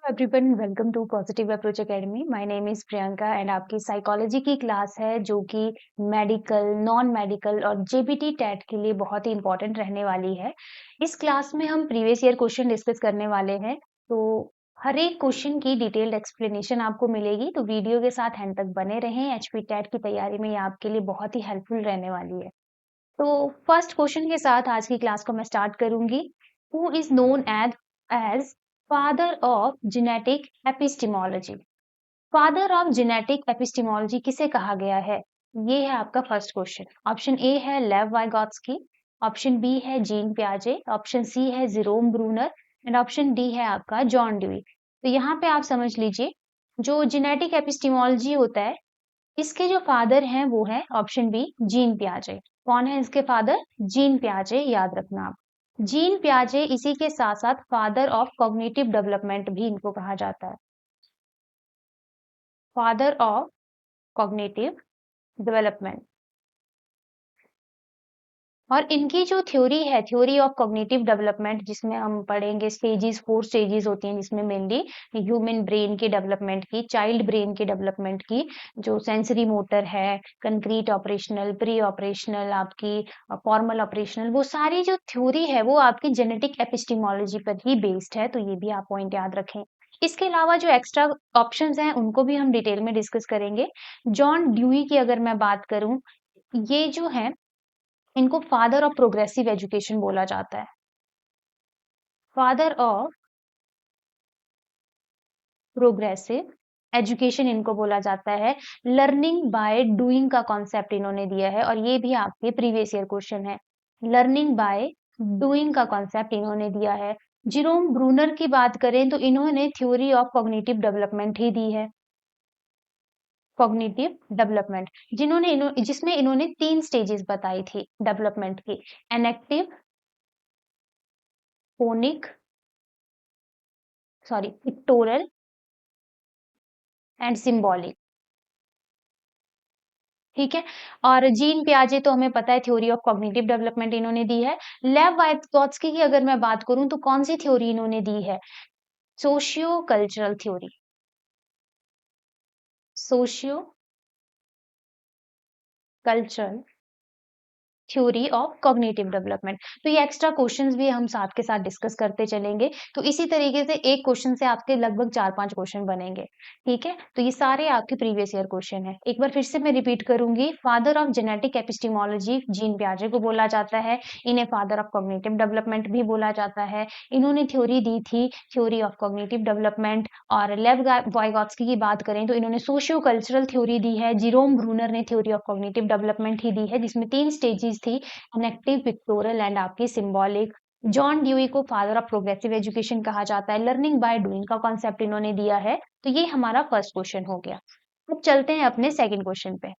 Everyone welcome to positive approach academy. My name is Priyanka and आपकी psychology की class है जो कि मेडिकल, नॉन मेडिकल और जेबीटी टेट के लिए बहुत ही इंपॉर्टेंट रहने वाली है। इस क्लास में हम प्रीवियस ईयर क्वेश्चन डिस्कस करने वाले हैं, तो हर एक क्वेश्चन की डिटेल्ड एक्सप्लेनेशन आपको मिलेगी, तो वीडियो के साथ एंड तक बने रहें। एचपी टेट की तैयारी में ये आपके लिए बहुत ही हेल्पफुल रहने वाली है। तो फर्स्ट क्वेश्चन के साथ आज की क्लास को मैं स्टार्ट करूंगी। Who is known as father of genetic epistemology? Father of genetic epistemology किसे कहा गया है? ये है आपका फर्स्ट क्वेश्चन। ऑप्शन ए है लेव वाइगॉत्स्की, ऑप्शन बी है जीन पियाजे, ऑप्शन सी है Jerome Bruner and option D है आपका जॉन ड्यूई। तो यहाँ पे आप समझ लीजिए, जो जेनेटिक एपिस्टेमोलॉजी होता है, इसके जो फादर हैं वो है ऑप्शन बी जीन पियाजे। कौन है इसके फादर? जीन पियाजे, याद रखना आप। जीन पियाजे, इसी के साथ साथ फादर ऑफ कॉग्निटिव डेवलपमेंट भी इनको कहा जाता है, फादर ऑफ कॉग्निटिव डेवलपमेंट। और इनकी जो थ्योरी है, थ्योरी ऑफ कॉग्निटिव डेवलपमेंट, जिसमें हम पढ़ेंगे स्टेजेस, 4 स्टेजेस होती हैं, जिसमें मेनली ह्यूमन ब्रेन की डेवलपमेंट की, चाइल्ड ब्रेन की डेवलपमेंट की, जो सेंसरी मोटर है, कंक्रीट ऑपरेशनल, प्री ऑपरेशनल, आपकी फॉर्मल ऑपरेशनल, वो सारी जो थ्योरी है वो आपकी जेनेटिक एपिस्टेमोलॉजी पर ही बेस्ड है। तो ये भी आप पॉइंट याद रखें। इसके अलावा जो एक्स्ट्रा ऑप्शंस हैं उनको भी हम डिटेल में डिस्कस करेंगे। जॉन ड्यूई की अगर मैं बात करूं, ये जो है, इनको फादर ऑफ प्रोग्रेसिव एजुकेशन बोला जाता है, फादर ऑफ प्रोग्रेसिव एजुकेशन इनको बोला जाता है। लर्निंग बाय डूइंग का कॉन्सेप्ट इन्होंने दिया है, और ये भी आपके प्रीवियस ईयर क्वेश्चन है। लर्निंग बाय डूइंग का कॉन्सेप्ट इन्होंने दिया है। जिरोम ब्रूनर की बात करें तो इन्होंने थ्योरी ऑफ कॉग्निटिव डेवलपमेंट ही दी है, कॉग्निटिव डेवलपमेंट, जिसमें इन्होंने 3 स्टेजेस बताई थी डेवलपमेंट की, enactive, phonic, sorry pictorial and symbolic. ठीक है। और जीन पियाजे तो हमें पता है, थ्योरी ऑफ कॉग्निटिव डेवलपमेंट इन्होंने दी है। लेव वाइगॉत्स्की की अगर मैं बात करूं तो कौन सी थ्योरी इन्होंने दी है? Socio cultural theory, socio cultural theory of cognitive development. तो ये एक्स्ट्रा क्वेश्चंस भी हम साथ के साथ डिस्कस करते चलेंगे। तो इसी तरीके से एक क्वेश्चन से आपके लगभग 4-5 क्वेश्चन बनेंगे। ठीक है, तो ये सारे आपके प्रीवियस ईयर क्वेश्चन है। एक बार फिर से मैं रिपीट करूंगी, father of genetic epistemology Jean पियाजे को बोला जाता है, इन्हें फादर ऑफ कॉग्निटिव डेवलपमेंट भी बोला जाता है। इन्होंने थ्योरी दी थी, थ्योरी ऑफ कॉग्निटिव डेवलपमेंट। और लेव वाइगॉत्स्की की बात करें तो इन्होंने सोशियो कल्चरल थ्योरी दी है। जिरोम ब्रूनर ने थ्योरी ऑफ कॉग्निटिव डेवलपमेंट ही दी है, जिसमें 3 स्टेजेस थी, कनेक्टिव, पिक्टोरल एंड आपकी सिंबॉलिक। जॉन ड्यूई को फादर ऑफ प्रोग्रेसिव एजुकेशन कहा जाता है। लर्निंग बाय डूइंग का कॉन्सेप्ट इन्होंने दिया है। तो ये हमारा फर्स्ट क्वेश्चन हो गया। अब चलते हैं अपने सेकंड क्वेश्चन पे।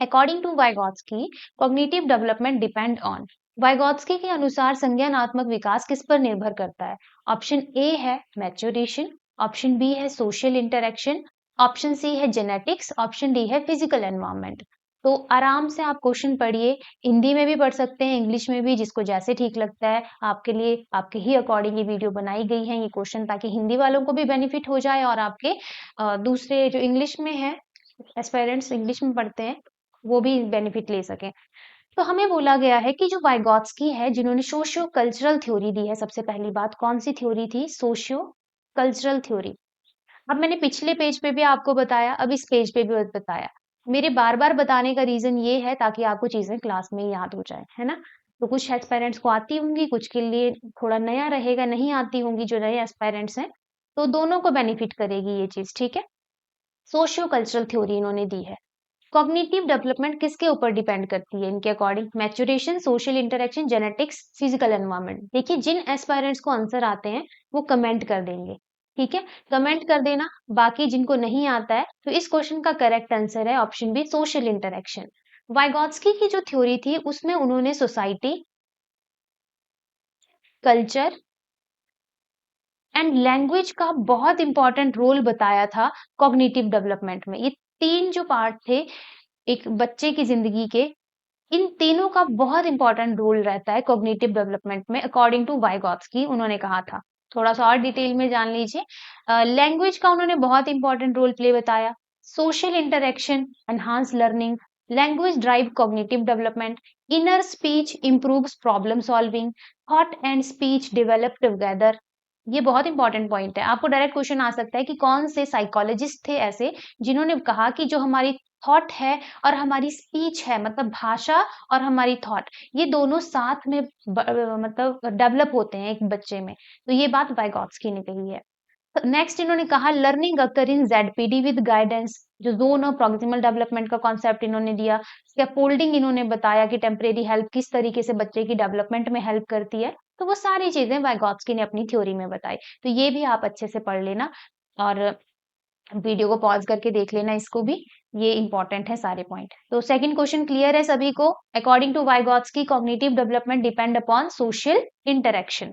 According to Vygotsky, cognitive development depend on. Vygotsky के अनुसार संज्ञानात्मक विकास किस पर निर्भर करता है? ऑप्शन ए है मैच्योरेशन, ऑप्शन बी है सोशल इंटरेक्शन, ऑप्शन सी है जेनेटिक्स, ऑप्शन डी है फिजिकल एनवायरनमेंट। तो आराम से आप क्वेश्चन पढ़िए, हिंदी में भी पढ़ सकते हैं, इंग्लिश में भी, जिसको जैसे ठीक लगता है। आपके लिए, आपके ही अकॉर्डिंग ये वीडियो बनाई गई है, ये क्वेश्चन, ताकि हिंदी वालों को भी बेनिफिट हो जाए और आपके दूसरे जो इंग्लिश में है, एस्पायरेंट्स इंग्लिश में पढ़ते हैं, वो भी बेनिफिट ले सकें। तो हमें बोला गया है कि जो वाइगॉत्स्की है, जिन्होंने सोशियो कल्चरल थ्योरी दी है, सबसे पहली बात कौन सी थ्योरी थी? Socio cultural theory. अब मैंने पिछले पेज पे भी आपको बताया, अब इस पेज पे भी बताया। मेरे बार बार बताने का रीजन ये है ताकि आपको चीजें क्लास में याद हो जाए, है ना? तो कुछ एस्पायरेंट्स को आती होंगी, कुछ के लिए थोड़ा नया रहेगा, नहीं आती होंगी जो नए एस्पायरेंट्स हैं, तो दोनों को बेनिफिट करेगी ये चीज। ठीक है, सोशियो कल्चरल थ्योरी इन्होंने दी है। कॉग्निटिव डेवलपमेंट किसके ऊपर डिपेंड करती है इनके according? Maturation, social interaction, genetics, physical environment. देखिए, जिन एस्पायरेंट्स को आंसर आते हैं वो कमेंट कर देंगे। ठीक है, कमेंट कर देना। बाकी जिनको नहीं आता है, तो इस क्वेश्चन का करेक्ट आंसर है ऑप्शन बी, सोशल इंटरेक्शन। वाइगॉत्स्की की जो थ्योरी थी उसमें उन्होंने सोसाइटी, कल्चर एंड लैंग्वेज का बहुत इंपॉर्टेंट रोल बताया था कॉग्निटिव डेवलपमेंट में। ये 3 जो पार्ट थे एक बच्चे की जिंदगी के, इन तीनों का बहुत इंपॉर्टेंट रोल रहता है कॉग्निटिव डेवलपमेंट में, अकॉर्डिंग टू वाइगॉत्स्की उन्होंने कहा था। थोड़ा सा और डिटेल में जान लीजिए। लैंग्वेज का उन्होंने बहुत इंपॉर्टेंट रोल प्ले बताया। Social interaction enhance learning, language drive cognitive development, inner speech improves problem solving, thought and speech develop together. ये बहुत इंपॉर्टेंट पॉइंट है। आपको डायरेक्ट क्वेश्चन आ सकता है कि कौन से साइकोलॉजिस्ट थे ऐसे जिन्होंने कहा कि जो हमारी थॉट है और हमारी स्पीच है, मतलब भाषा और हमारी थॉट, ये दोनों साथ में मतलब डेवलप होते हैं एक बच्चे में। तो ये बात वाइगॉट्स्की ने कही है। नेक्स्ट इन्होंने कहा learning occur in ZPD with guidance, जो जोन ऑफ प्रॉक्सिमल डेवलपमेंट का कॉन्सेप्ट इन्होंने दिया। स्कैफोल्डिंग इन्होंने बताया कि टेम्परेरी हेल्प किस तरीके से बच्चे की डेवलपमेंट में हेल्प करती है। तो वो सारी चीजें वाइगॉट्स्की ने अपनी थ्योरी में बताई। तो ये भी आप अच्छे से पढ़ लेना और वीडियो को पॉज करके देख लेना इसको भी। ये इंपॉर्टेंट है सारे पॉइंट। तो सेकंड क्वेश्चन क्लियर है सभी को? According to Vygotsky cognitive development depend upon social interaction.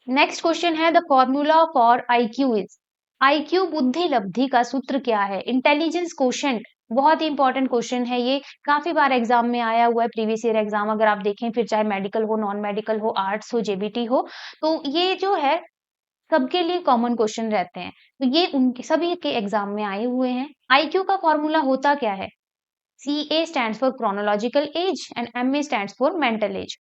Next question है the formula for IQ is, IQ बुद्धि लब्धि का सूत्र क्या है? इंटेलिजेंस क्वोशेंट, बहुत ही इंपॉर्टेंट क्वेश्चन है ये, काफी बार एग्जाम में आया हुआ है, प्रीवियस ईयर एग्जाम अगर आप देखें, फिर चाहे मेडिकल हो, नॉन मेडिकल हो, आर्ट्स हो, जेबीटी हो, तो ये जो है सबके लिए कॉमन क्वेश्चन रहते हैं। तो ये उनके सभी के एग्जाम में आए हुए हैं। आईक्यू का फॉर्मूला होता क्या है? CA stands for chronological age and MA stands for mental as.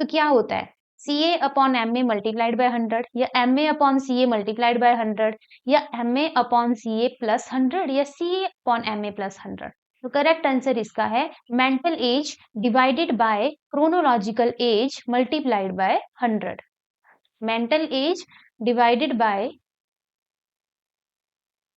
तो क्या होता है? CA upon MA multiplied by 100, या MA upon CA multiplied by 100, या MA अपॉन CA प्लस 100, या CA अपॉन MA प्लस 100। तो करेक्ट आंसर इसका है mental as divided by chronological age multiplied by 100। Mental as divided by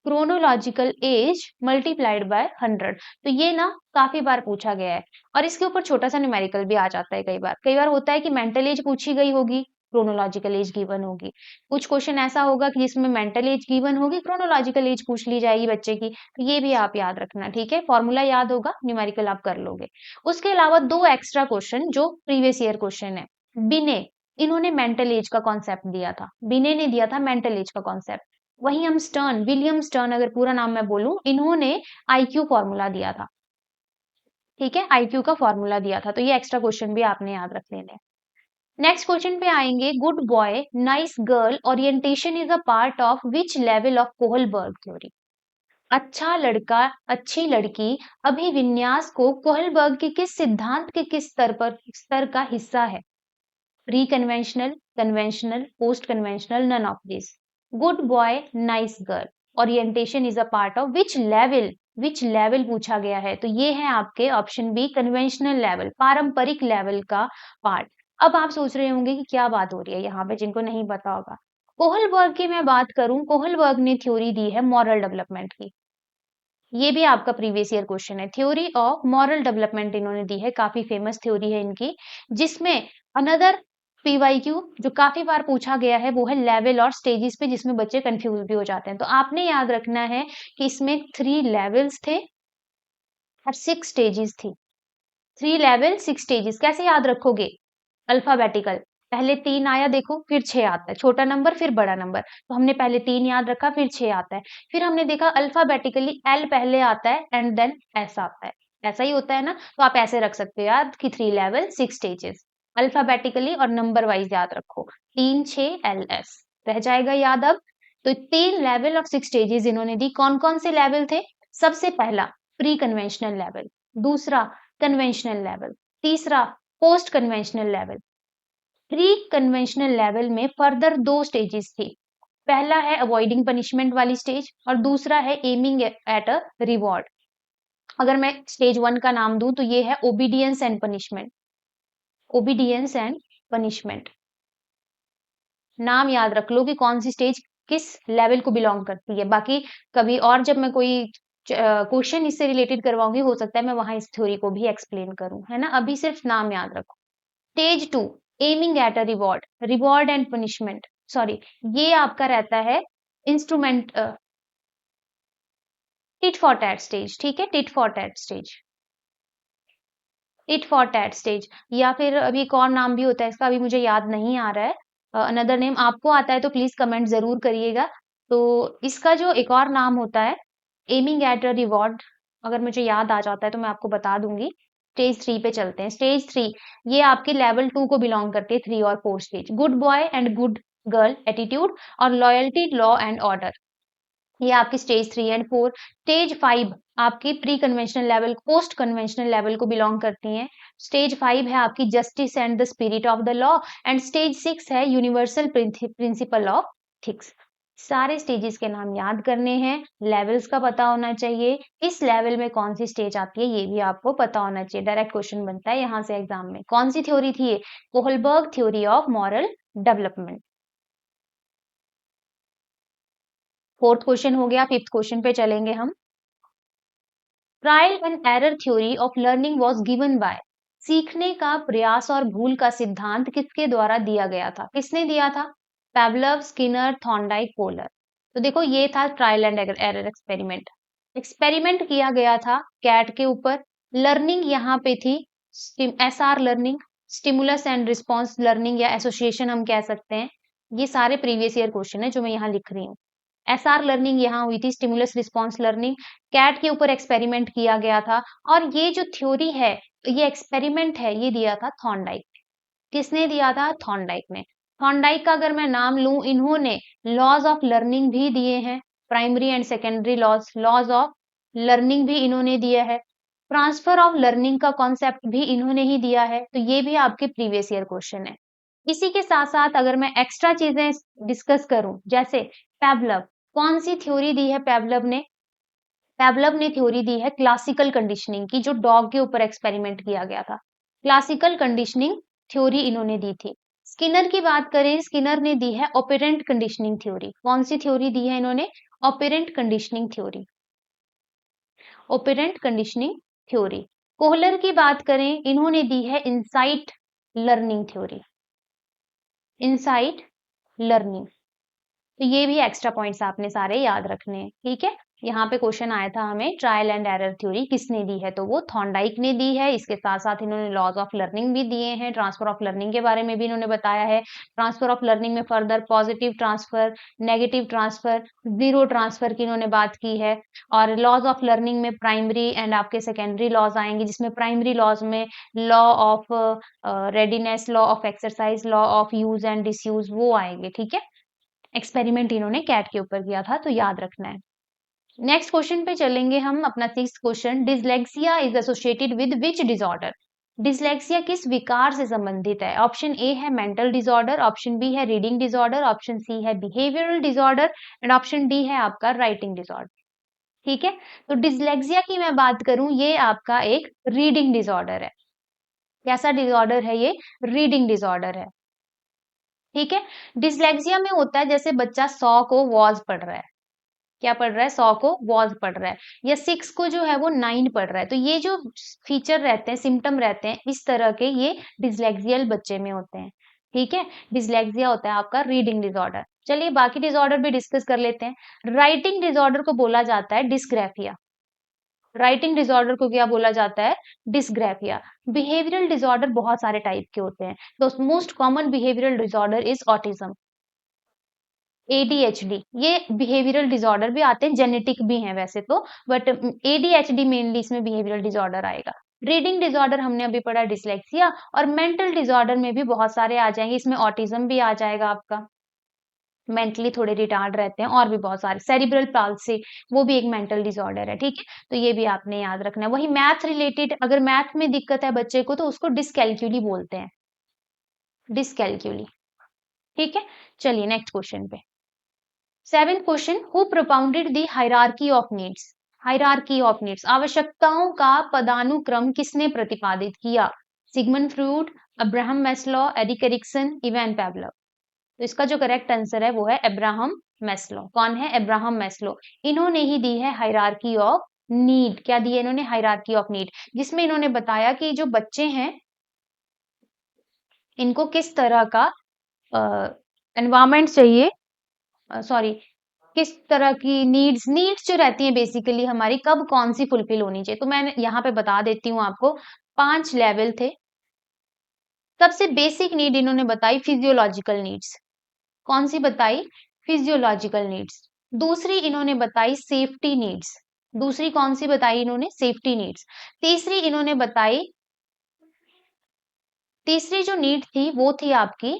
chronological age multiplied by 100। तो ये ना काफी बार पूछा गया है और इसके ऊपर छोटा सा न्यूमेरिकल भी आ जाता है। कई बार होता है कि मेंटल एज पूछी गई होगी, क्रोनोलॉजिकल एज गिवन होगी। कुछ क्वेश्चन ऐसा होगा कि जिसमें मेंटल एज गिवन होगी, क्रोनोलॉजिकल एज पूछ ली जाएगी बच्चे की। तो ये भी आप याद रखना, ठीक है? फॉर्मूला याद होगा, न्यूमेरिकल आप कर लोगे। उसके अलावा दो एक्स्ट्रा क्वेश्चन जो प्रीवियस ईयर क्वेश्चन है। बिने, इन्होंने मेंटल एज का कॉन्सेप्ट दिया था, बिने ने दिया था मेंटल एज का कॉन्सेप्ट। वहीं हम स्टर्न, विलियम स्टर्न अगर पूरा नाम मैं बोलूं, इन्होंने आईक्यू फॉर्मूला दिया था। ठीक है, आईक्यू का फॉर्मूला दिया था। तो ये एक्स्ट्रा क्वेश्चन भी आपने याद रख लेने। नेक्स्ट क्वेश्चन पे आएंगे, good boy nice girl orientation is a part of which level of Kohlberg theory. अच्छा लड़का अच्छी लड़की अभिविन्यास को कोहलबर्ग के किस सिद्धांत के किस स्तर का हिस्सा है? Pre conventional, conventional, post conventional, none of this. Good boy nice girl orientation is a part of which level पूछा गया है। तो ये है आपके ऑप्शन बी कन्वेंशनल लेवल, पारंपरिक लेवल का पार्ट। अब आप सोच रहे होंगे कि क्या बात हो रही है यहाँ पे, जिनको नहीं पता होगा। कोहलबर्ग की मैं बात करूं, कोहलबर्ग ने थ्योरी दी है मॉरल डेवलपमेंट की। ये भी आपका प्रीवियस ईयर क्वेश्चन है। थ्योरी ऑफ मॉरल डेवलपमेंट इन्होंने दी है, काफी फेमस थ्योरी है इनकी, जिसमें अनदर पीवाईक्यू जो काफी बार पूछा गया है वो है लेवल और स्टेजेस पे, जिसमें बच्चे कंफ्यूज भी हो जाते हैं। तो आपने याद रखना है कि इसमें 3 लेवल्स थे और 6 स्टेजेस थी। 3 लेवल 6 स्टेजेस कैसे याद रखोगे? अल्फाबेटिकल, पहले 3 आया देखो, फिर 6 आता है, छोटा नंबर फिर बड़ा नंबर। तो हमने पहले 3 याद रखा, फिर 6 आता है। फिर हमने देखा अल्फाबेटिकली एल पहले आता है एंड देन एस आता है। ऐसा ही होता है ना? तो आप ऐसे रख सकते हो याद कि 3 लेवल 6 स्टेजेस, अल्फाबेटिकली और नंबर वाइज याद रखो, 3 6 एल एस रह जाएगा याद अब। तो 3 लेवल और 6 स्टेजेस इन्होंने दी। कौन कौन से लेवल थे? सबसे पहला प्री कन्वेंशनल लेवल, दूसरा कन्वेंशनल लेवल, तीसरा post conventional level. Pre conventional level में फर्दर 2 स्टेजेस थी। पहला है अवॉइडिंग पनिशमेंट वाली स्टेज और दूसरा है एमिंग एट अ रिवॉर्ड। अगर मैं स्टेज 1 का नाम दूं तो ये है obedience and punishment, obedience and punishment. नाम याद रख लो कि कौन सी स्टेज किस लेवल को बिलोंग करती है। बाकी कभी और जब मैं कोई क्वेश्चन इससे रिलेटेड करवाऊंगी, हो सकता है मैं वहां इस थ्योरी को भी एक्सप्लेन करूं, है ना? अभी सिर्फ नाम याद रखो। Stage 2 aiming at a reward, reward and punishment, sorry, ये आपका रहता है instrument tit for tat stage. ठीक है, tit for tat stage, tit for tat stage, या फिर अभी एक और नाम भी होता है इसका, अभी मुझे याद नहीं आ रहा है। अनदर नेम आपको आता है तो प्लीज कमेंट जरूर करिएगा। तो इसका जो एक और नाम होता है एमिंग एट अ रिवॉर्ड, अगर मुझे याद आ जाता है तो मैं आपको बता दूंगी। स्टेज 3 पे चलते हैं। स्टेज 3 ये आपकी लेवल 2 को बिलोंग करती है, 3 और 4 stage. Good boy and good girl attitude और लॉयल्टी, लॉ एंड ऑर्डर, ये आपकी स्टेज 3 एंड 4। स्टेज 5 आपकी pre conventional level, post conventional level को बिलोंग करती हैं। स्टेज 5 है आपकी justice and the spirit of the law and stage 6 है यूनिवर्सल प्रिंसिपल ऑफ थिक्स। सारे स्टेजेस के नाम याद करने हैं, लेवल्स का पता होना चाहिए, इस लेवल में कौन सी स्टेज आती है ये भी आपको पता होना चाहिए। डायरेक्ट क्वेश्चन बनता है यहाँ से एग्जाम में। कौन सी थ्योरी थी ये? Kohlberg theory of moral development. Fourth question हो गया। फिफ्थ क्वेश्चन पे चलेंगे हम। Trial and error theory of learning was given by, सीखने का प्रयास और भूल का सिद्धांत किसके द्वारा दिया गया था? किसने दिया था? पेवलव, स्किनर, थॉर्नडाइक, कोहलर। तो देखो ये था trial and error experiment. Experiment किया गया था कैट के ऊपर। लर्निंग यहाँ पे थी SR learning, stimulus and response learning या एसोसिएशन हम कह सकते हैं। ये सारे प्रीवियस ईयर क्वेश्चन है जो मैं यहाँ लिख रही हूँ। एसआर लर्निंग यहाँ हुई थी, स्टिमुलस रिस्पॉन्स लर्निंग। कैट के ऊपर एक्सपेरिमेंट किया गया था और ये जो थ्योरी है, ये एक्सपेरिमेंट है, ये दिया था थॉर्नडाइक। किसने दिया था? थॉर्नडाइक ने। थॉर्नडाइक का अगर मैं नाम लूं, इन्होंने लॉज ऑफ लर्निंग भी दिए हैं, primary and secondary laws, laws of learning भी इन्होंने दिया है। ट्रांसफर ऑफ लर्निंग का कॉन्सेप्ट भी इन्होंने ही दिया है। तो ये भी आपके प्रीवियस ईयर क्वेश्चन है। इसी के साथ साथ अगर मैं एक्स्ट्रा चीजें डिस्कस करूं, जैसे पेवलव, कौन सी थ्योरी दी है पेवलव ने? पेवलव ने थ्योरी दी है क्लासिकल कंडीशनिंग की, जो डॉग के ऊपर एक्सपेरिमेंट किया गया था। क्लासिकल कंडीशनिंग थ्योरी इन्होंने दी थी। स्किनर की बात करें, स्किनर ने दी है ऑपरेंट कंडीशनिंग थ्योरी। कौन सी थ्योरी दी है इन्होंने? Operant conditioning theory, operant conditioning theory. Kohler की बात करें, इन्होंने दी है insight learning theory, insight learning. तो ये भी एक्स्ट्रा पॉइंट्स आपने सारे याद रखने हैं, ठीक है। यहाँ पे क्वेश्चन आया था हमें ट्रायल एंड एरर थ्योरी किसने दी है, तो वो थॉर्नडाइक ने दी है। इसके साथ साथ इन्होंने लॉज ऑफ लर्निंग भी दिए हैं, ट्रांसफर ऑफ लर्निंग के बारे में भी इन्होंने बताया है। ट्रांसफर ऑफ लर्निंग में further positive transfer, negative transfer, zero transfer की इन्होंने बात की है। और लॉज ऑफ लर्निंग में प्राइमरी एंड आपके सेकेंडरी लॉज आएंगे, जिसमें प्राइमरी लॉज में law of readiness, law of exercise, law of use and disuse वो आएंगे, ठीक है। एक्सपेरिमेंट इन्होंने कैट के ऊपर किया था, तो याद रखना है। नेक्स्ट क्वेश्चन पे चलेंगे हम अपना sixth question. Dyslexia is associated with which disorder? Dyslexia किस विकार से संबंधित है? ऑप्शन ए है मेंटल डिसऑर्डर, ऑप्शन बी है रीडिंग डिसऑर्डर, ऑप्शन सी है behavioural disorder and option D है आपका राइटिंग डिसऑर्डर, ठीक है। तो डिसलेक्सिया की मैं बात करूं, ये आपका एक रीडिंग डिसऑर्डर है। कैसा डिसऑर्डर है ये? रीडिंग डिसऑर्डर है, ठीक है। डिसलेक्सिया में होता है जैसे बच्चा 100 को वॉज पढ़ रहा है, क्या पढ़ रहा है? 100 को वॉज पढ़ रहा है, या 6 को जो है वो 9 पढ़ रहा है। तो ये जो फीचर रहते हैं, सिम्टम रहते हैं, इस तरह के ये डिसलेक्सियल बच्चे में होते हैं, ठीक है। डिसलेक्सिया होता है आपका रीडिंग डिसऑर्डर। चलिए बाकी डिसऑर्डर भी डिस्कस कर लेते हैं। राइटिंग डिसऑर्डर को बोला जाता है डिस्ग्राफिया। राइटिंग डिसऑर्डर को क्या बोला जाता है? डिस्ग्राफिया। बिहेवियरल डिसऑर्डर बहुत सारे टाइप के होते हैं, तो most common behavioural disorder is autism, ADHD. ये बिहेवियरल डिसऑर्डर भी आते हैं, जेनेटिक भी हैं वैसे तो, बट एडीएचडी मेनली इसमें बिहेवियरल डिसऑर्डर आएगा। रीडिंग डिसऑर्डर हमने अभी पढ़ा डिसलेक्सिया, और मेंटल डिसऑर्डर में भी बहुत सारे आ जाएंगे, इसमें ऑटिज्म भी आ जाएगा आपका, मेंटली थोड़े रिटार्ड रहते हैं, और भी बहुत सारे, सेरिब्रल पाल्सी वो भी एक मेंटल डिसऑर्डर है, ठीक है। तो ये भी आपने याद रखना है। वही मैथ रिलेटेड, अगर मैथ में दिक्कत है बच्चे को, तो उसको डिसकैलक्यूली बोलते हैं, डिसकैलक्यूली, ठीक है। चलिए नेक्स्ट क्वेश्चन पे। Seventh question, who propounded the hierarchy of needs? Hierarchy of needs, आवश्यकताओं का पदानुक्रम किसने प्रतिपादित किया? Sigmund Freud, Abraham Maslow, Erik Erikson, Ivan Pavlov. तो इसका जो करेक्ट आंसर है वो है अब्राहम मैस्लो। कौन है? Abraham Maslow. इन्होंने ही दी है हायरार्की ऑफ नीड। क्या दी है इन्होंने? हायरार्की ऑफ नीड, जिसमें इन्होंने बताया कि जो बच्चे हैं इनको किस तरह का एनवायरमेंट चाहिए, सॉरी, किस तरह की नीड्स जो रहती हैं बेसिकली हमारी, कब कौन सी फुलफिल होनी चाहिए। तो मैं यहाँ पे बता देती हूँ आपको, 5 लेवल थे। सबसे बेसिक नीड इन्होंने बताई फिजियोलॉजिकल नीड्स। कौन सी बताई? Physiological needs. दूसरी इन्होंने बताई सेफ्टी नीड्स। दूसरी कौन सी बताई इन्होंने? Safety needs. तीसरी इन्होंने बताई तीसरी जो नीड थी वो थी आपकी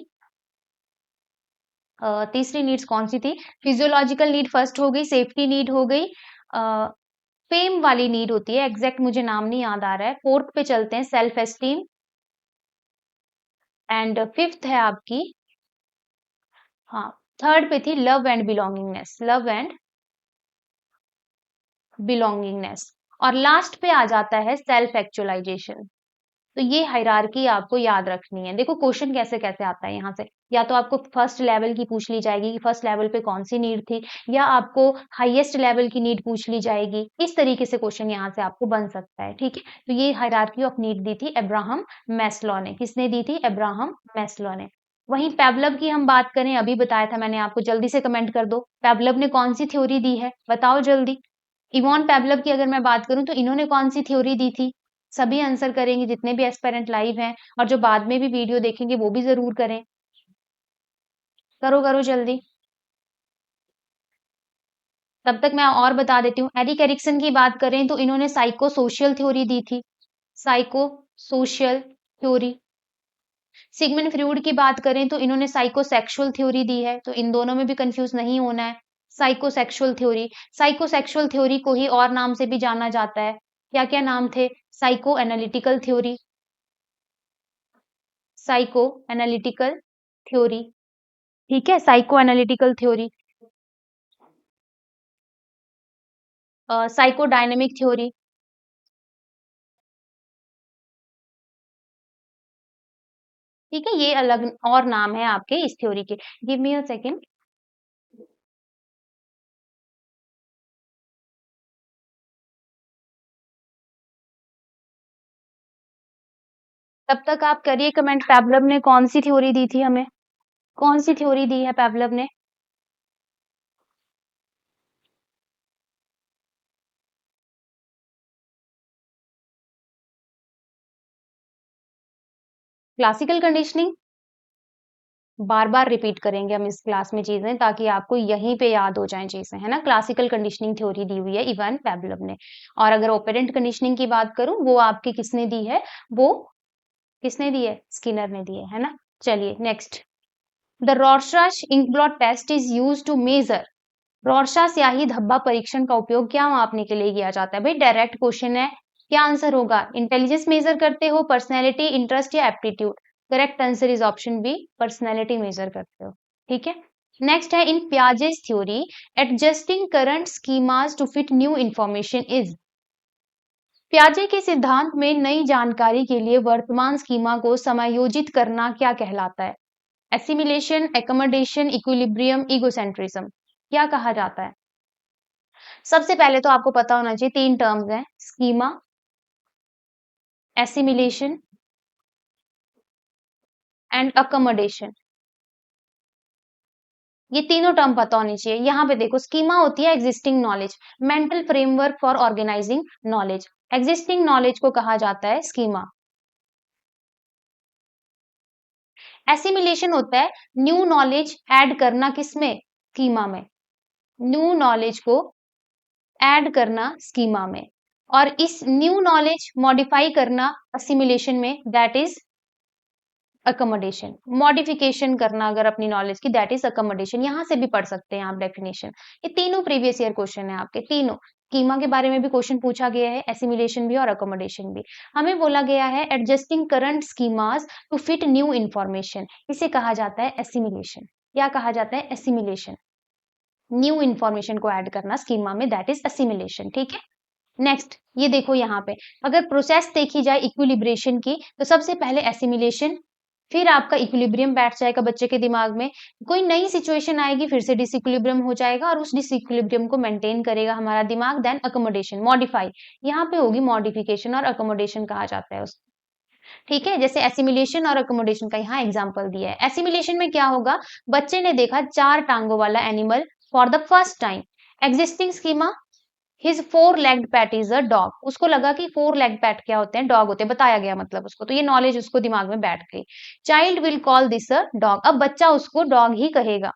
तीसरी नीड्स कौन सी थी? फिजियोलॉजिकल नीड फर्स्ट हो गई, सेफ्टी नीड हो गई, फेम वाली नीड होती है, एग्जैक्ट मुझे नाम नहीं याद आ रहा है। फोर्थ पे चलते हैं, सेल्फ एस्टीम, एंड फिफ्थ है आपकी, हाँ, थर्ड पे थी love and belongingness, love and belongingness, और लास्ट पे आ जाता है सेल्फ एक्चुअलाइजेशन। तो ये हायरार्की आपको याद रखनी है। देखो क्वेश्चन कैसे कैसे आता है यहाँ से, या तो आपको फर्स्ट लेवल की पूछ ली जाएगी कि फर्स्ट लेवल पे कौन सी नीड थी, या आपको हाईएस्ट लेवल की नीड पूछ ली जाएगी। इस तरीके से क्वेश्चन यहाँ से आपको बन सकता है, ठीक है। तो ये हायरार्की ऑफ नीड दी थी अब्राहम मैस्लो ने। किसने दी थी? अब्राहम मैस्लो ने। वहीं पेवलव की हम बात करें, अभी बताया था मैंने आपको, जल्दी से कमेंट कर दो, पेवलव ने कौन सी थ्योरी दी है, बताओ जल्दी। इवॉन पेवलव की अगर मैं बात करूं तो इन्होंने कौन सी थ्योरी दी थी? सभी आंसर करेंगे जितने भी एस्पिरेंट लाइव हैं, और जो बाद में भी वीडियो देखेंगे वो भी जरूर करें। करो करो जल्दी, तब तक मैं और बता देती हूँ। एरिक एरिक्सन की बात करें तो इन्होंने साइको सोशियल थ्योरी दी थी, psycho social theory. Sigmund Freud की बात करें तो इन्होंने साइकोसेक्सुअल थ्योरी दी है, तो इन दोनों में भी कंफ्यूज नहीं होना है। साइकोसेक्सुअल थ्योरी, साइकोसेक्सुअल थ्योरी को ही और नाम से भी जाना जाता है, क्या क्या नाम थे? Psycho analytical theory, psycho analytical theory, ठीक है, psycho analytical theory, psycho dynamic theory, ठीक है, ये अलग और नाम है आपके इस थ्योरी के। Give me a second. तब तक आप करिए कमेंट, पेवलव ने कौन सी थ्योरी दी थी हमें, कौन सी थ्योरी दी है पेवलव ने? क्लासिकल कंडीशनिंग, बार बार रिपीट करेंगे हम इस क्लास में चीजें, ताकि आपको यहीं पे याद हो जाएं चीजें, है ना। क्लासिकल कंडीशनिंग थ्योरी दी हुई है इवान पेवलव ने। और अगर ओपेरेंट कंडीशनिंग की बात करूं, वो आपकी किसने दी है? वो किसने दी है? स्किनर ने दी है ना। चलिए next, the Rorschach inkblot test is use to measure, Rorschach स्याही धब्बा परीक्षण का उपयोग क्या मापने के लिए किया जाता है? भाई डायरेक्ट क्वेश्चन है, क्या आंसर होगा? इंटेलिजेंस मेजर करते हो, पर्सनैलिटी, इंटरेस्ट या aptitude? Correct answer is option B, personality measure करते हो, ठीक है। नेक्स्ट है, in Piaget's theory adjusting current schemas to fit new information is, पियाजे के सिद्धांत में नई जानकारी के लिए वर्तमान स्कीमा को समायोजित करना क्या कहलाता है? एसिमिलेशन, एकोमोडेशन, इक्विलिब्रियम, इगोसेंट्रिज्म, क्या कहा जाता है? सबसे पहले तो आपको पता होना चाहिए, तीन टर्म्स हैं, स्कीमा, एसिमिलेशन एंड अकोमोडेशन। ये तीनों टर्म पता होनी चाहिए। यहाँ पे देखो, स्कीमा होती है existing knowledge, mental framework for organising knowledge, existing knowledge को कहा जाता है स्कीमा। एसिमिलेशन होता है न्यू नॉलेज ऐड करना, किसमें? स्कीमा में, न्यू नॉलेज को ऐड करना स्कीमा में, और इस न्यू नॉलेज मॉडिफाई करना असिमिलेशन में, दैट इज अकोमोडेशन। मॉडिफिकेशन करना अगर अपनी नॉलेज की, दैट इज अकोमोडेशन। यहां से भी पढ़ सकते हैं आप डेफिनेशन। ये तीनों प्रीवियस ईयर क्वेश्चन है आपके, तीनों। स्कीमा के बारे में भी क्वेश्चन पूछा गया है, एसिमिलेशन भी और अकोमोडेशन भी। हमें बोला गया है adjusting current schemas to fit new information, इसे कहा जाता है एसिमिलेशन। क्या कहा जाता है? एसिमिलेशन। न्यू इंफॉर्मेशन को ऐड करना स्कीमा में, दैट इज एसिमिलेशन, ठीक है। नेक्स्ट, ये देखो यहाँ पे, अगर प्रोसेस देखी जाए इक्विलिब्रेशन की, तो सबसे पहले एसिमिलेशन, फिर आपका इक्विलिब्रियम बैठ जाएगा बच्चे के दिमाग में, कोई नई सिचुएशन आएगी, फिर से डिसइक्विलिब्रियम हो जाएगा, और उस डिसइक्विलिब्रियम को मेंटेन करेगा हमारा दिमाग। देन अकोमोडेशन, मॉडिफाई, यहाँ पे होगी मॉडिफिकेशन, और अकोमोडेशन कहा जाता है उसको, ठीक है। जैसे एसिमिलेशन और अकोमोडेशन का यहाँ एग्जाम्पल दिया है। एसिमिलेशन में क्या होगा? बच्चे ने देखा 4 टांगों वाला animal for the first time, existing schema, his 4 legged PAT is a dog, उसको लगा कि 4 लेग पैट क्या होते हैं? डॉग होते हैं, बताया गया मतलब उसको, तो ये नॉलेज उसको दिमाग में बैठ गई। Child will call this a dog, अब बच्चा उसको डॉग ही कहेगा,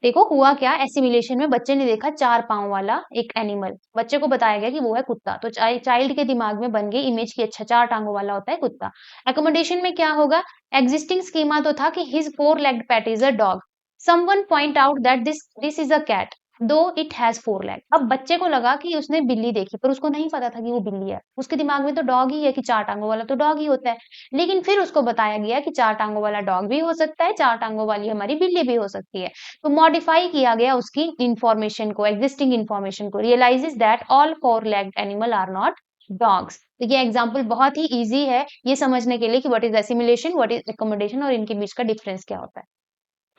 देखो हुआ क्या, एसिमिलेशन में बच्चे ने देखा 4 पाँव वाला एक एनिमल, बच्चे को बताया गया कि वो है कुत्ता, तो चाइल्ड के दिमाग में बन गई इमेज कि अच्छा 4 टाँगों वाला होता है कुत्ता। अकोमोडेशन में क्या होगा, एग्जिस्टिंग स्कीमा तो था कि his 4 legged pet is a dog, someone point out that this is a cat though it has 4 leg. अब बच्चे को लगा कि उसने बिल्ली देखी, पर उसको नहीं पता था कि वो बिल्ली है, उसके दिमाग में तो डॉग ही है कि 4 टाँगों वाला तो डॉग ही होता है। लेकिन फिर उसको बताया गया कि 4 टाँगों वाला डॉग भी हो सकता है, 4 टाँगों वाली हमारी बिल्ली भी हो सकती है। तो मॉडिफाई किया गया उसकी इंफॉर्मेशन को, एग्जिस्टिंग इंफॉर्मेशन को, realises that all 4 legged animal are not dogs. तो ये एग्जांपल बहुत ही इजी है ये समझने के लिए कि what is assimilation, what is accommodation और इनके बीच का डिफरेंस क्या होता है।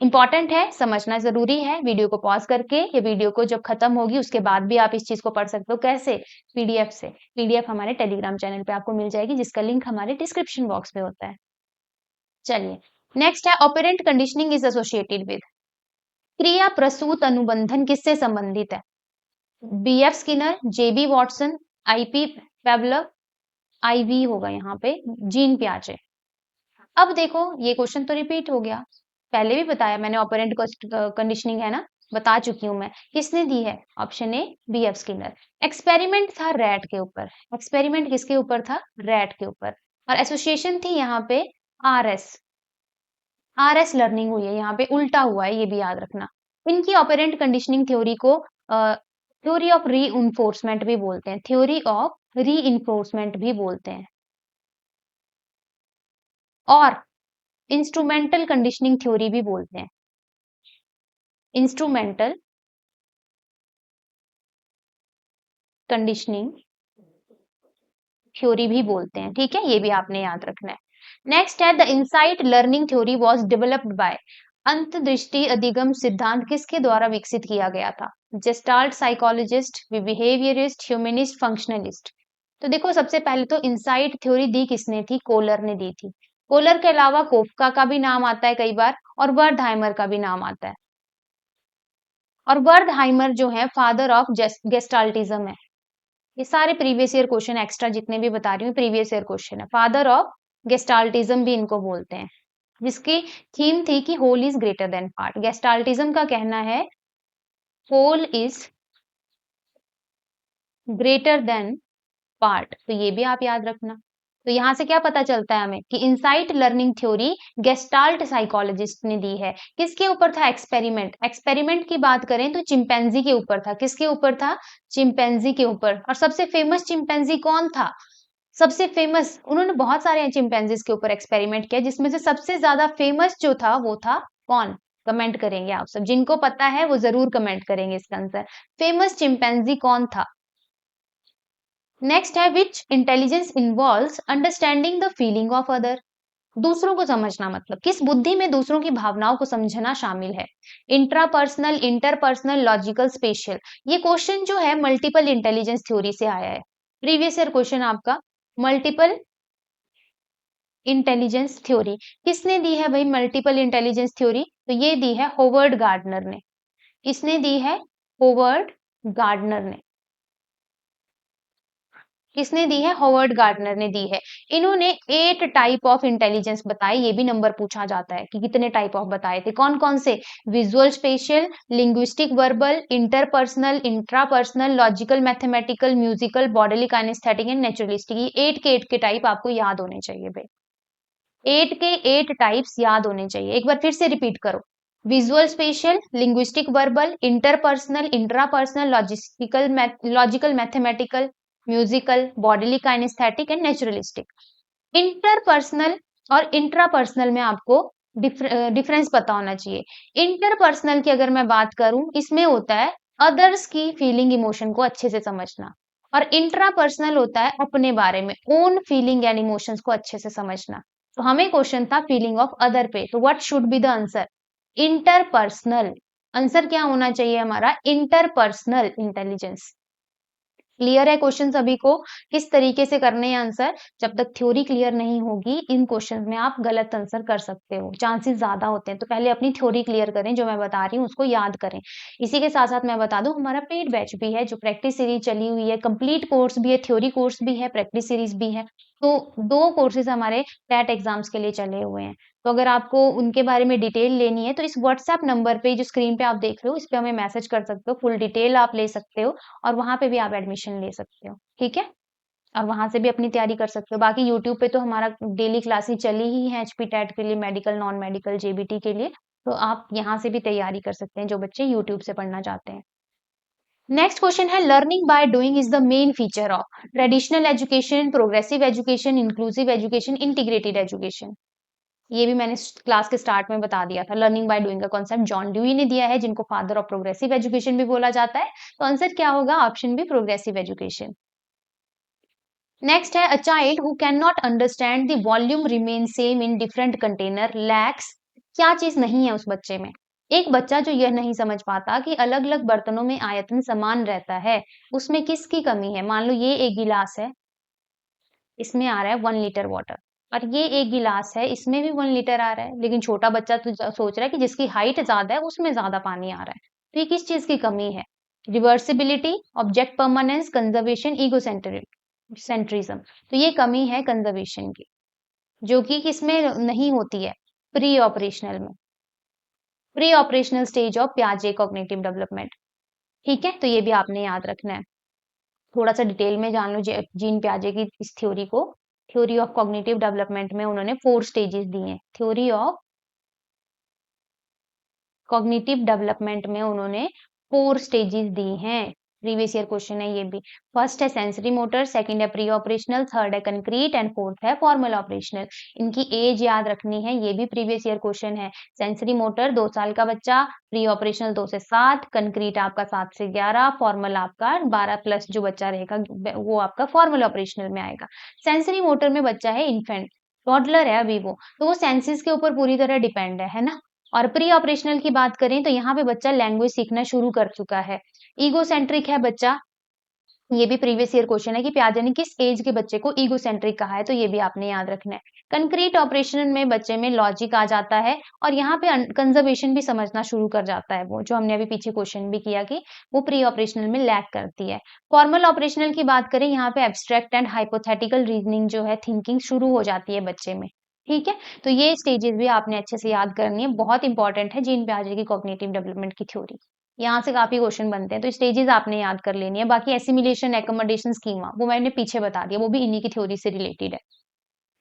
इंपॉर्टेंट है, समझना जरूरी है। वीडियो को पॉज करके या वीडियो को जब खत्म होगी उसके बाद भी आप इस चीज को पढ़ सकते हो। कैसे? पीडीएफ से। पीडीएफ हमारे टेलीग्राम चैनल पे आपको मिल जाएगी, जिसका लिंक हमारे डिस्क्रिप्शन बॉक्स में होता है। चलिए, नेक्स्ट है operant conditioning is associated with. क्रिया प्रसूत अनुबंधन किससे संबंधित है? बीएफ स्किनर, जेबी वॉटसन, आईपी पेवलर, आईवी होगा यहाँ पे, जीन पियाजे। अब देखो ये क्वेश्चन तो रिपीट हो गया, पहले भी बताया मैंने, ऑपरेंट कंडीशनिंग है ना, बता चुकी हूं मैं। किसने दी है? ऑप्शन ए बीएफ स्किनर। एक्सपेरिमेंट था रैट के ऊपर। एक्सपेरिमेंट किसके ऊपर था? रैट के ऊपर। और एसोसिएशन थी यहाँ पे आरएस। आरएस लर्निंग हुई है, यहाँ पे उल्टा हुआ है, ये भी याद रखना। इनकी ऑपरेंट कंडीशनिंग थ्योरी को थ्योरी ऑफ री भी बोलते हैं, थ्योरी ऑफ री भी बोलते हैं, और इंस्ट्रूमेंटल कंडीशनिंग थ्योरी भी बोलते हैं। इंस्ट्रूमेंटल कंडीशनिंग थ्योरी भी बोलते हैं, ठीक है, ये भी आपने याद रखना है। नेक्स्ट है the insight learning theory was developed by. अंतर्दृष्टि अधिगम सिद्धांत किसके द्वारा विकसित किया गया था? Gestalt psychologist, behaviourist, humanist, functionalist. तो देखो सबसे पहले तो इनसाइट थ्योरी दी किसने थी? कोलर ने दी थी। कोलर के अलावा कोफका का भी नाम आता है कई बार, और वर्डहाइमर का भी नाम आता है। और वर्डहाइमर जो है फादर ऑफ गेस्टाल्टिज्म है। ये सारे प्रीवियस ईयर क्वेश्चन एक्स्ट्रा जितने भी बता रही हूँ प्रीवियस ईयर क्वेश्चन है। फादर ऑफ गेस्टाल्टिज्म भी इनको बोलते हैं, जिसकी थीम थी कि whole is greater than part. Gestaltism का कहना है whole is greater than part, तो ये भी आप याद रखना। तो यहां से क्या पता चलता है हमें कि insight learning theory gestalt psychologist ने दी है। किसके ऊपर था? एक्सपेरिमेंट। एक्सपेरिमेंट की बात करें तो चिंपैंजी के ऊपर था। किसके ऊपर था? चिंपैंजी के ऊपर। और सबसे फेमस चिंपैंजी कौन था? सबसे फेमस, उन्होंने बहुत सारे चिंपैंजीज के ऊपर एक्सपेरिमेंट किया, जिसमें से सबसे ज्यादा फेमस जो था वो था कौन? कमेंट करेंगे आप सब, जिनको पता है वो जरूर कमेंट करेंगे इसका आंसर। फेमस चिंपैंजी कौन था? नेक्स्ट है which intelligence involves understanding the feeling of other. दूसरों को समझना मतलब किस बुद्धि में दूसरों की भावनाओं को समझना शामिल है? Intrapersonal, interpersonal, logical, spatial. ये क्वेश्चन जो है मल्टीपल इंटेलिजेंस थ्योरी से आया है। प्रीवियस ईयर क्वेश्चन आपका मल्टीपल इंटेलिजेंस थ्योरी। किसने दी है भाई मल्टीपल इंटेलिजेंस थ्योरी? तो ये दी है होवर्ड गार्डनर ने। किसने दी है? होवर्ड गार्डनर ने। किसने दी है? हॉवर्ड गार्डनर ने दी है। इन्होंने 8 टाइप ऑफ इंटेलिजेंस बताए, ये भी नंबर पूछा जाता है कि कितने टाइप ऑफ बताए थे, कौन कौन से? Visual spatial, linguistic verbal, interpersonal, intrapersonal, logical mathematical, musical, bodily kinaesthetic and naturalistic. ये 8 के टाइप आपको याद होने चाहिए भाई। 8 के 8 टाइप्स याद होने चाहिए। एक बार फिर से रिपीट करो। Visual spatial, linguistic verbal, interpersonal, intrapersonal, logical mathematical, musical, bodily kinaesthetic and naturalistic. Interpersonal और इंट्रापर्सनल में आपको डिफरेंस पता होना चाहिए। इंटरपर्सनल की अगर मैं बात करूं, इसमें होता है अदर्स की फीलिंग इमोशन को अच्छे से समझना, और इंट्रापर्सनल होता है अपने बारे में ओन फीलिंग एंड इमोशंस को अच्छे से समझना। तो हमें क्वेश्चन था फीलिंग ऑफ अदर पे, तो what should be the answer? Interpersonal. Answer क्या होना चाहिए हमारा? Interpersonal intelligence. क्लियर है क्वेश्चन सभी को? किस तरीके से करने हैं आंसर? जब तक थ्योरी क्लियर नहीं होगी इन क्वेश्चन में आप गलत आंसर कर सकते हो, चांसेस ज्यादा होते हैं। तो पहले अपनी थ्योरी क्लियर करें, जो मैं बता रही हूँ उसको याद करें। इसी के साथ साथ मैं बता दूं हमारा पेड बैच भी है, जो प्रैक्टिस सीरीज चली हुई है, कंप्लीट कोर्स भी है, थ्योरी कोर्स भी है, प्रैक्टिस सीरीज भी है। तो 2 कोर्सेज़ हमारे टेट एग्ज़ाम्स के लिए चले हुए हैं। तो अगर आपको उनके बारे में डिटेल लेनी है तो इस व्हाट्सएप नंबर पे जो स्क्रीन पे आप देख रहे हो, इस पे हमें मैसेज कर सकते हो, फुल डिटेल आप ले सकते हो और वहाँ पे भी आप एडमिशन ले सकते हो, ठीक है? और वहाँ से भी अपनी तैयारी कर सकते हो। बाकी यूट्यूब पे तो हमारा डेली क्लासेस चली ही हैं एचपी टेट के लिए, मेडिकल, नॉन मेडिकल, जेबीटी के लिए, तो आप यहाँ से भी तैयारी कर सकते हैं जो बच्चे यूट्यूब से पढ़ना चाहते हैं। नेक्स्ट क्वेश्चन है learning by doing is the main feature of traditional education, progressive education, inclusive education, integrated education. ये भी मैंने क्लास के स्टार्ट में बता दिया था। लर्निंग बाय डूइंग का कॉन्सेप्ट जॉन ड्यूई ने दिया है, जिनको फादर ऑफ प्रोग्रेसिव एजुकेशन भी बोला जाता है। तो आंसर क्या होगा? Option B, progressive education. Next है a child who cannot understand the volume remain same in different container lacks. क्या चीज नहीं है उस बच्चे में? एक बच्चा जो यह नहीं समझ पाता कि अलग अलग बर्तनों में आयतन समान रहता है, उसमें किसकी कमी है? मान लो ये एक गिलास है, इसमें आ रहा है 1 लीटर वाटर, और ये एक गिलास है, इसमें भी 1 लीटर आ रहा है, लेकिन छोटा बच्चा तो सोच रहा है कि जिसकी हाइट ज्यादा है उसमें ज्यादा पानी आ रहा है। तो ये किस चीज की कमी है? Reversibility, object permanence, conservation, centrism. तो ये कमी है कंजर्वेशन की, जो कि किसमें नहीं होती है? प्री ऑपरेशनल में, प्री ऑपरेशनल स्टेज ऑफ पियाजे कॉग्निटिव डेवलपमेंट। ठीक है, तो ये भी आपने याद रखना है। थोड़ा सा डिटेल में जान लो जीन पियाजे की इस थ्योरी को। थ्योरी ऑफ कॉग्निटिव डेवलपमेंट में उन्होंने 4 स्टेजेस दिए हैं। थ्योरी ऑफ कॉग्निटिव डेवलपमेंट में उन्होंने 4 स्टेजेस दी हैं। प्रीवियस ईयर क्वेश्चन है ये भी। फर्स्ट है सेंसरी मोटर, सेकंड है प्री ऑपरेशनल, थर्ड है कंक्रीट एंड फोर्थ है फॉर्मल ऑपरेशनल। इनकी एज याद रखनी है, ये भी प्रीवियस ईयर क्वेश्चन है। सेंसरी मोटर 2 साल का बच्चा, प्री ऑपरेशनल 2 से 7, कंक्रीट आपका 7 से 11, फॉर्मल आपका 12 प्लस जो बच्चा रहेगा वो आपका फॉर्मल ऑपरेशनल में आएगा। सेंसरी मोटर में बच्चा है इन्फेंट, टॉडलर है अभी वो, तो वो सेंसेस के ऊपर पूरी तरह डिपेंड है ना? और प्री ऑपरेशनल की बात करें तो यहाँ पे बच्चा लैंग्वेज सीखना शुरू कर चुका है। ईगोसेंट्रिक है बच्चा, ये भी प्रीवियस ईयर क्वेश्चन है कि पियाजे ने किस एज के बच्चे को ईगोसेंट्रिक कहा है, तो ये भी आपने याद रखना है। कंक्रीट ऑपरेशन में बच्चे में लॉजिक आ जाता है और यहाँ पे कंजर्वेशन भी समझना शुरू कर जाता है, वो जो हमने अभी पीछे क्वेश्चन भी किया कि वो प्री ऑपरेशनल में लैक करती है। फॉर्मल ऑपरेशनल की बात करें, यहाँ पे एब्स्ट्रैक्ट एंड हाइपोथेटिकल रीजनिंग जो है, थिंकिंग शुरू हो जाती है बच्चे में। ठीक है, तो ये स्टेजेस भी आपने अच्छे से याद करनी है, बहुत इंपॉर्टेंट है जीन पियाजे की कॉग्निटिव डेवलपमेंट की थ्योरी। यहाँ से काफ़ी क्वेश्चन बनते हैं, तो स्टेजेस आपने याद कर लेनी है। बाकी एसिमिलेशन, एक्कोमोडेशन, स्कीमा वो मैंने पीछे बता दिया, वो भी इन्हीं की थ्योरी से रिलेटेड है।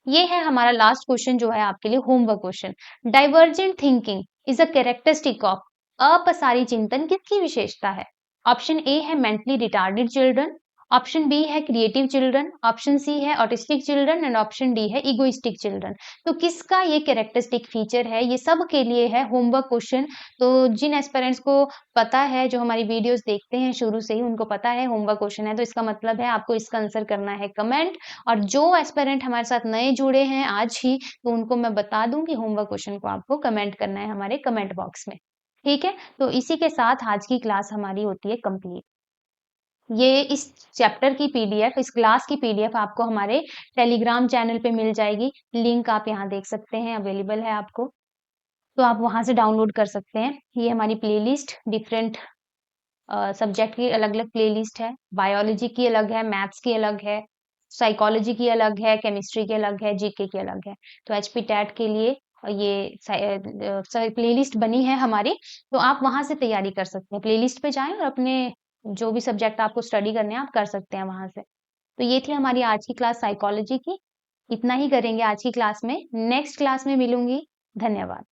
ये है हमारा लास्ट क्वेश्चन जो है आपके लिए homework question. Divergent thinking is a characteristic of, अपसारी चिंतन किसकी विशेषता है? ऑप्शन ए है mentally retarded children, option B है क्रिएटिव चिल्ड्रन, ऑप्शन सी है autistic children and option D है इगोइस्टिक चिल्ड्रन। तो किसका ये कैरेक्टरिस्टिक फीचर है? ये सब के लिए है होमवर्क क्वेश्चन। तो जिन एस्पिरेंट्स को पता है, जो हमारी वीडियोस देखते हैं शुरू से ही, उनको पता है होमवर्क क्वेश्चन है, तो इसका मतलब है आपको इसका आंसर करना है कमेंट। और जो एस्पिरेंट हमारे साथ नए जुड़े हैं आज ही, तो उनको मैं बता दूं कि होमवर्क क्वेश्चन को आपको कमेंट करना है हमारे कमेंट बॉक्स में। ठीक है, तो इसी के साथ आज की क्लास हमारी होती है कंप्लीट। ये इस चैप्टर की पीडीएफ, इस क्लास की पीडीएफ आपको हमारे टेलीग्राम चैनल पे मिल जाएगी। लिंक आप यहाँ देख सकते हैं, अवेलेबल है आपको, तो आप वहां से डाउनलोड कर सकते हैं। ये हमारी प्लेलिस्ट डिफरेंट सब्जेक्ट की अलग अलग प्लेलिस्ट है। बायोलॉजी की अलग है, मैथ्स की अलग है, साइकोलॉजी की अलग है, केमिस्ट्री की अलग है, जीके की अलग है। तो एचपी टैट के लिए ये प्लेलिस्ट बनी है हमारी, तो आप वहां से तैयारी कर सकते हैं। प्लेलिस्ट पे जाएं और अपने जो भी सब्जेक्ट आपको स्टडी करने हैं आप कर सकते हैं वहां से। तो ये थी हमारी आज की क्लास साइकोलॉजी की। इतना ही करेंगे आज की क्लास में। नेक्स्ट क्लास में मिलूंगी। धन्यवाद।